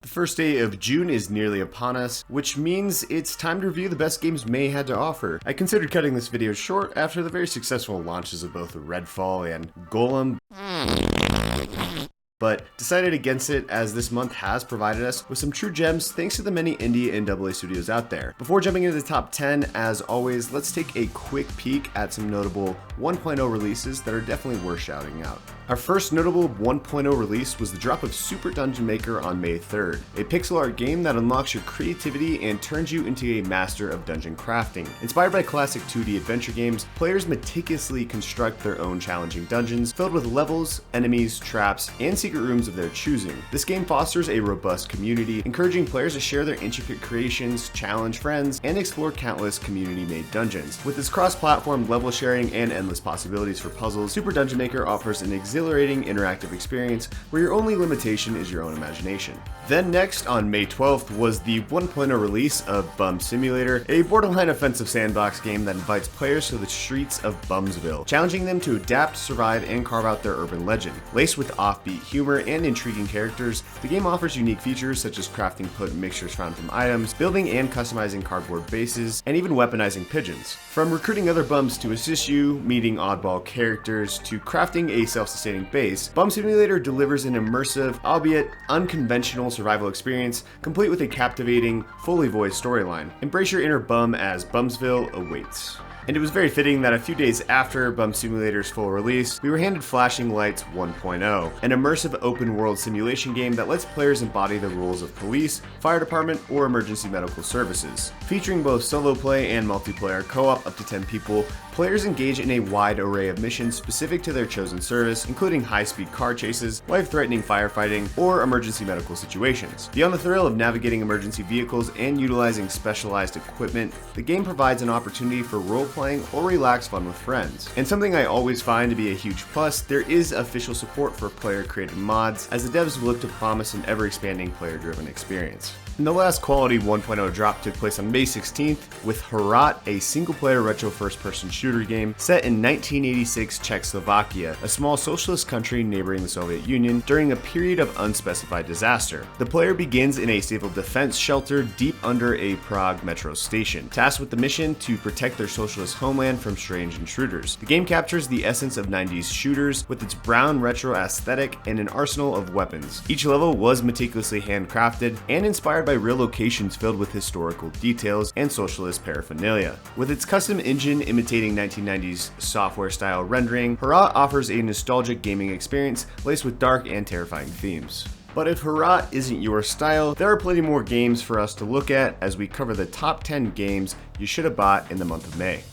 The first day of June is nearly upon us, which means it's time to review the best games May had to offer. I considered cutting this video short after the very successful launches of both Redfall and Golem, but decided against it as this month has provided us with some true gems thanks to the many indie and AA studios out there. Before jumping into the top 10, as always, let's take a quick peek at some notable 1.0 releases that are definitely worth shouting out. Our first notable 1.0 release was the drop of Super Dungeon Maker on May 3rd, a pixel art game that unlocks your creativity and turns you into a master of dungeon crafting. Inspired by classic 2D adventure games, players meticulously construct their own challenging dungeons filled with levels, enemies, traps, and secret rooms of their choosing. This game fosters a robust community, encouraging players to share their intricate creations, challenge friends, and explore countless community-made dungeons. With its cross-platform level sharing and endless possibilities for puzzles, Super Dungeon Maker offers an exhilarating interactive experience where your only limitation is your own imagination. Then next, on May 12th, was the 1.0 release of Bum Simulator, a borderline offensive sandbox game that invites players to the streets of Bumsville, challenging them to adapt, survive, and carve out their urban legend. Laced with offbeat humor and intriguing characters, the game offers unique features such as crafting potent mixtures found from items, building and customizing cardboard bases, and even weaponizing pigeons. From recruiting other bums to assist you, meeting oddball characters, to crafting a self-sustaining base, Bum Simulator delivers an immersive, albeit unconventional survival experience, complete with a captivating, fully voiced storyline. Embrace your inner bum as Bumsville awaits. And it was very fitting that a few days after Bum Simulator's full release, we were handed Flashing Lights 1.0, an immersive open-world simulation game that lets players embody the roles of police, fire department, or emergency medical services. Featuring both solo play and multiplayer co-op up to 10 people, players engage in a wide array of missions specific to their chosen service, including high-speed car chases, life-threatening firefighting, or emergency medical situations. Beyond the thrill of navigating emergency vehicles and utilizing specialized equipment, the game provides an opportunity for role-playing or relaxed fun with friends. And something I always find to be a huge plus, there is official support for player-created mods, as the devs look to promise an ever-expanding player-driven experience. And the last quality 1.0 drop took place on May 16th with HROT, a single-player retro first-person shooter game set in 1986 Czechoslovakia, a small socialist country neighboring the Soviet Union during a period of unspecified disaster. The player begins in a civil defense shelter deep under a Prague metro station, tasked with the mission to protect their socialist homeland from strange intruders. The game captures the essence of 90s shooters with its brown retro aesthetic and an arsenal of weapons. Each level was meticulously handcrafted and inspired by real locations filled with historical details and socialist paraphernalia. With its custom engine imitating 1990s software-style rendering, HROT offers a nostalgic gaming experience laced with dark and terrifying themes. But if HROT isn't your style, there are plenty more games for us to look at as we cover the top 10 games you should have bought in the month of May.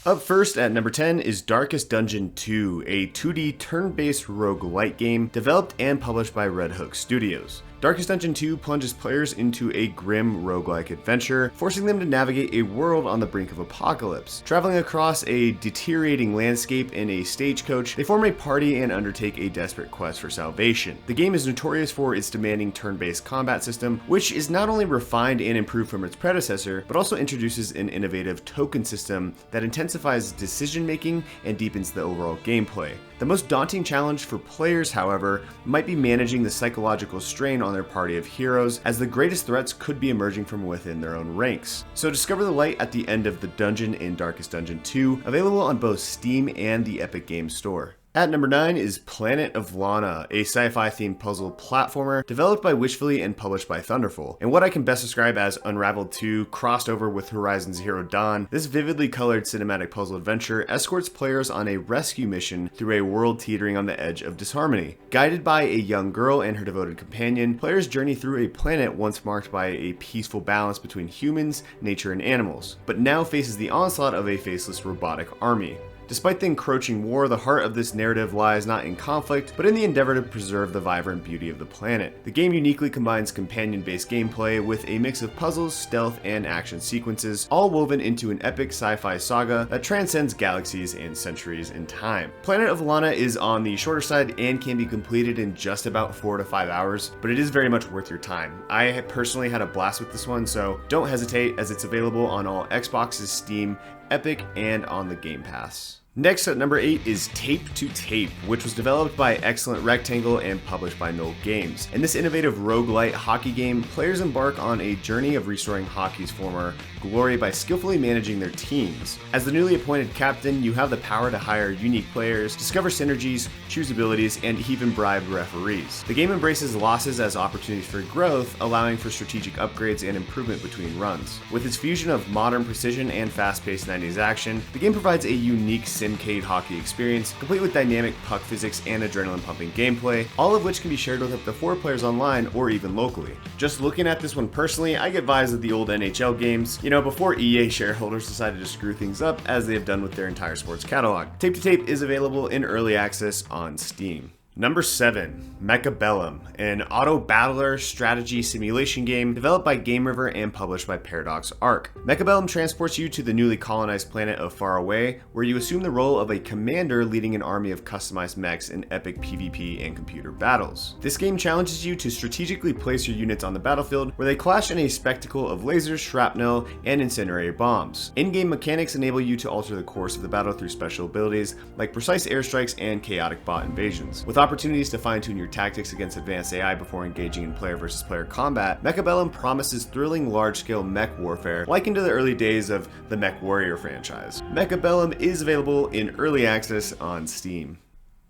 Up first at number 10 is Darkest Dungeon 2, a 2D turn-based roguelite game developed and published by Red Hook Studios. Darkest Dungeon 2 plunges players into a grim roguelike adventure, forcing them to navigate a world on the brink of apocalypse. Traveling across a deteriorating landscape in a stagecoach, they form a party and undertake a desperate quest for salvation. The game is notorious for its demanding turn-based combat system, which is not only refined and improved from its predecessor, but also introduces an innovative token system that intensifies decision-making and deepens the overall gameplay. The most daunting challenge for players, however, might be managing the psychological strain on their party of heroes, as the greatest threats could be emerging from within their own ranks. So discover the light at the end of the dungeon in Darkest Dungeon 2, available on both Steam and the Epic Games Store. At number 9 is Planet of Lana, a sci-fi themed puzzle platformer developed by Wishfully and published by Thunderful. And what I can best describe as Unraveled 2 crossed over with Horizon Zero Dawn, this vividly colored cinematic puzzle adventure escorts players on a rescue mission through a world teetering on the edge of disharmony. Guided by a young girl and her devoted companion, players journey through a planet once marked by a peaceful balance between humans, nature, and animals, but now faces the onslaught of a faceless robotic army. Despite the encroaching war, the heart of this narrative lies not in conflict, but in the endeavor to preserve the vibrant beauty of the planet. The game uniquely combines companion-based gameplay with a mix of puzzles, stealth, and action sequences, all woven into an epic sci-fi saga that transcends galaxies and centuries in time. Planet of Lana is on the shorter side and can be completed in just about 4 to 5 hours, but it is very much worth your time. I personally had a blast with this one, so don't hesitate as it's available on all Xboxes, Steam, Epic, and on the Game Pass. Next at number 8 is Tape to Tape, which was developed by Excellent Rectangle and published by Knoll Games. In this innovative roguelite hockey game, players embark on a journey of restoring hockey's former glory by skillfully managing their teams. As the newly appointed captain, you have the power to hire unique players, discover synergies, choose abilities, and even bribe referees. The game embraces losses as opportunities for growth, allowing for strategic upgrades and improvement between runs. With its fusion of modern precision and fast-paced 90s action, the game provides a unique simcade hockey experience, complete with dynamic puck physics and adrenaline-pumping gameplay, all of which can be shared with up to 4 players online or even locally. Just looking at this one personally, I get vibes of the old NHL games, before EA shareholders decided to screw things up as they have done with their entire sports catalog. Tape to Tape is available in early access on Steam. Number 7, Mechabellum, an auto-battler strategy simulation game developed by Game River and published by Paradox Arc. Mechabellum transports you to the newly colonized planet of Far Away, where you assume the role of a commander leading an army of customized mechs in epic PvP and computer battles. This game challenges you to strategically place your units on the battlefield, where they clash in a spectacle of lasers, shrapnel, and incendiary bombs. In-game mechanics enable you to alter the course of the battle through special abilities like precise airstrikes and chaotic bot invasions. With opportunities to fine-tune your tactics against advanced AI before engaging in player versus player combat, Mechabellum promises thrilling large-scale mech warfare likened to the early days of the Mech Warrior franchise. Mechabellum is available in early access on Steam.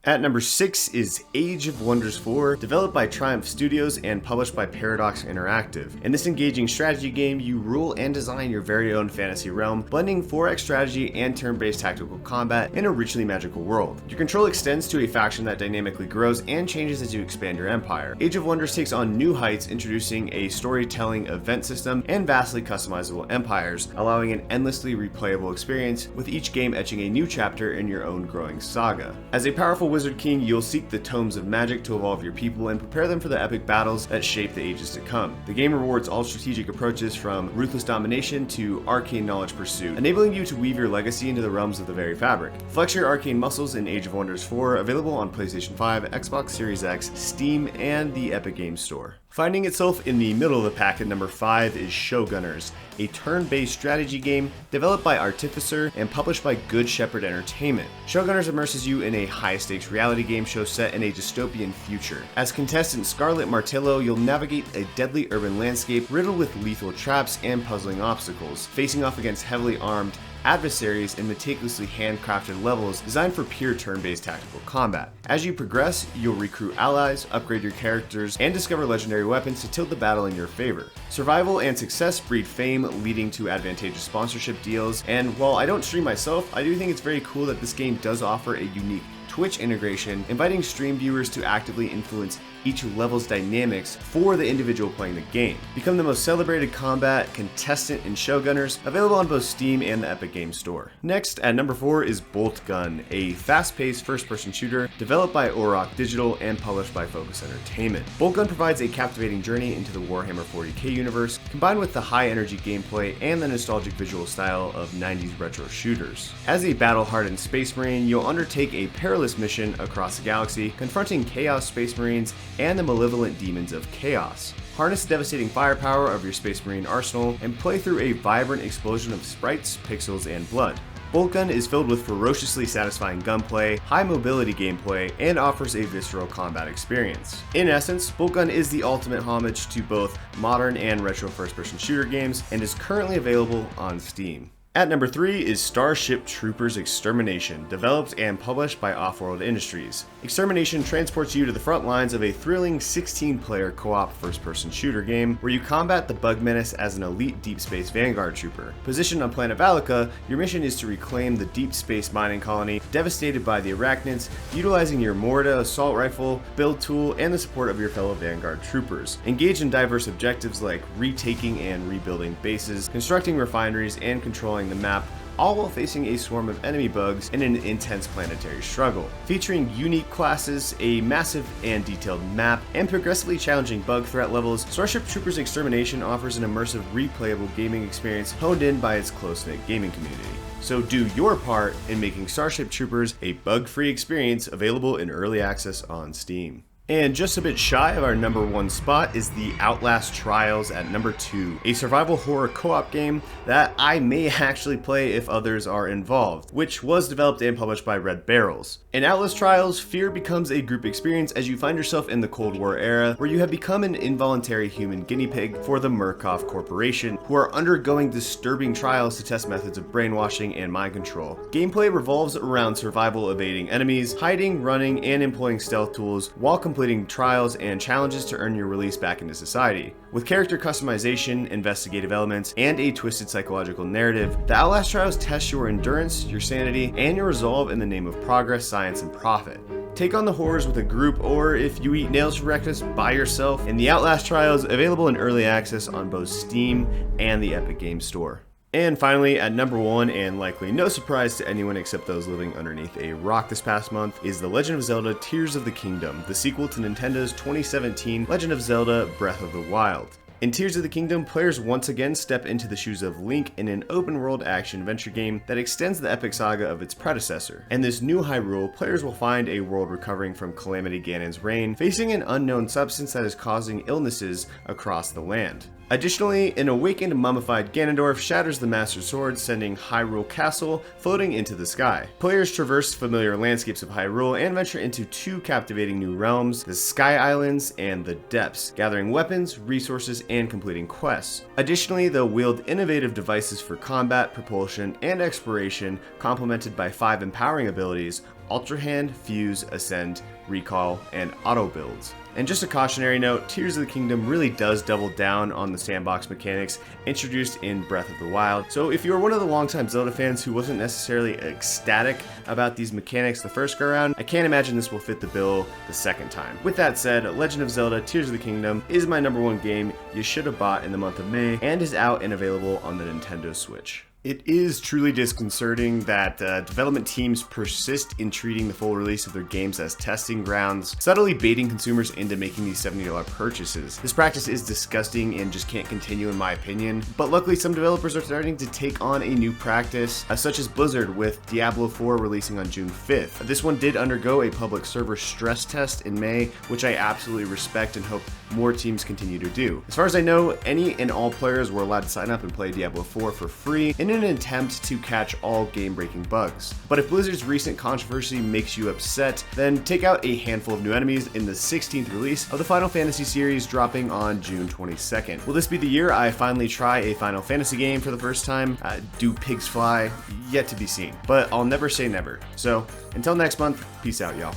At number 6 is Age of Wonders 4, developed by Triumph Studios and published by Paradox Interactive. In this engaging strategy game, you rule and design your very own fantasy realm, blending 4X strategy and turn-based tactical combat in a richly magical world. Your control extends to a faction that dynamically grows and changes as you expand your empire. Age of Wonders takes on new heights, introducing a storytelling event system and vastly customizable empires, allowing an endlessly replayable experience, with each game etching a new chapter in your own growing saga. As a powerful Wizard King, you'll seek the tomes of magic to evolve your people and prepare them for the epic battles that shape the ages to come. The game rewards all strategic approaches from ruthless domination to arcane knowledge pursuit, enabling you to weave your legacy into the realms of the very fabric. Flex your arcane muscles in Age of Wonders 4, available on PlayStation 5, Xbox Series X, Steam, and the Epic Games Store. Finding itself in the middle of the pack at number 5 is Showgunners, a turn-based strategy game developed by Artificer and published by Good Shepherd Entertainment. Showgunners immerses you in a high-stakes reality game show set in a dystopian future. As contestant Scarlet Martello, you'll navigate a deadly urban landscape riddled with lethal traps and puzzling obstacles, facing off against heavily armed adversaries in meticulously handcrafted levels designed for pure turn-based tactical combat. As you progress, you'll recruit allies, upgrade your characters, and discover legendary weapons to tilt the battle in your favor. Survival and success breed fame, leading to advantageous sponsorship deals, and while I don't stream myself, I do think it's very cool that this game does offer a unique Twitch integration, inviting stream viewers to actively influence each level's dynamics for the individual playing the game. Become the most celebrated combat contestant in Showgunners, available on both Steam and the Epic Games Store. Next, at number 4 is Boltgun, a fast-paced first-person shooter developed by HROT Digital and published by Focus Entertainment. Boltgun provides a captivating journey into the Warhammer 40k universe, combined with the high-energy gameplay and the nostalgic visual style of 90s retro shooters. As a battle-hardened space marine, you'll undertake a perilous mission across the galaxy, confronting Chaos Space Marines and the malevolent demons of chaos. Harness the devastating firepower of your Space Marine arsenal and play through a vibrant explosion of sprites, pixels, and blood. Boltgun is filled with ferociously satisfying gunplay, high mobility gameplay, and offers a visceral combat experience. In essence, Boltgun is the ultimate homage to both modern and retro first-person shooter games and is currently available on Steam. At number 3 is Starship Troopers Extermination, developed and published by Offworld Industries. Extermination transports you to the front lines of a thrilling 16-player co-op first-person shooter game where you combat the bug menace as an elite deep space vanguard trooper. Positioned on Planet Lana, your mission is to reclaim the deep space mining colony devastated by the arachnids, utilizing your Morta assault rifle, build tool, and the support of your fellow vanguard troopers. Engage in diverse objectives like retaking and rebuilding bases, constructing refineries, and controlling the map, all while facing a swarm of enemy bugs in an intense planetary struggle. Featuring unique classes, a massive and detailed map, and progressively challenging bug threat levels, Starship Troopers Extermination offers an immersive, replayable gaming experience honed in by its close-knit gaming community. So do your part in making Starship Troopers a bug-free experience, available in early access on Steam. And just a bit shy of our number 1 spot is the Outlast Trials at number 2, a survival horror co-op game that I may actually play if others are involved, which was developed and published by Red Barrels. In Outlast Trials, fear becomes a group experience as you find yourself in the Cold War era, where you have become an involuntary human guinea pig for the Murkoff Corporation, who are undergoing disturbing trials to test methods of brainwashing and mind control. Gameplay revolves around survival, evading enemies, hiding, running, and employing stealth tools while completing trials and challenges to earn your release back into society. With character customization, investigative elements, and a twisted psychological narrative, the Outlast Trials test your endurance, your sanity, and your resolve in the name of progress, science, and profit. Take on the horrors with a group, or if you eat nails for breakfast, by yourself, in the Outlast Trials, available in early access on both Steam and the Epic Games Store. And finally, at number 1, and likely no surprise to anyone except those living underneath a rock this past month, is The Legend of Zelda Tears of the Kingdom, the sequel to Nintendo's 2017 Legend of Zelda Breath of the Wild. In Tears of the Kingdom, players once again step into the shoes of Link in an open-world action-adventure game that extends the epic saga of its predecessor. In this new Hyrule, players will find a world recovering from Calamity Ganon's reign, facing an unknown substance that is causing illnesses across the land. Additionally, an awakened mummified Ganondorf shatters the Master Sword, sending Hyrule Castle floating into the sky. Players traverse familiar landscapes of Hyrule and venture into 2 captivating new realms, the Sky Islands and the Depths, gathering weapons, resources, and completing quests. Additionally, they'll wield innovative devices for combat, propulsion, and exploration, complemented by 5 empowering abilities: Ultra Hand, Fuse, Ascend, Recall, and Auto Builds. And just a cautionary note, Tears of the Kingdom really does double down on the sandbox mechanics introduced in Breath of the Wild. So if you are one of the longtime Zelda fans who wasn't necessarily ecstatic about these mechanics the first go around, I can't imagine this will fit the bill the second time. With that said, Legend of Zelda Tears of the Kingdom is my number 1 game you should have bought in the month of May, and is out and available on the Nintendo Switch. It is truly disconcerting that development teams persist in treating the full release of their games as testing grounds, subtly baiting consumers into making these $70 purchases. This practice is disgusting and just can't continue in my opinion, but luckily some developers are starting to take on a new practice, such as Blizzard with Diablo 4 releasing on June 5th. This one did undergo a public server stress test in May, which I absolutely respect and hope more teams continue to do. As far as I know, any and all players were allowed to sign up and play Diablo 4 for free in an attempt to catch all game-breaking bugs. But if Blizzard's recent controversy makes you upset, then take out a handful of new enemies in the 16th release of the Final Fantasy series, dropping on June 22nd. Will this be the year I finally try a Final Fantasy game for the first time? Do pigs fly? Yet to be seen. But I'll never say never. So, until next month, peace out, y'all.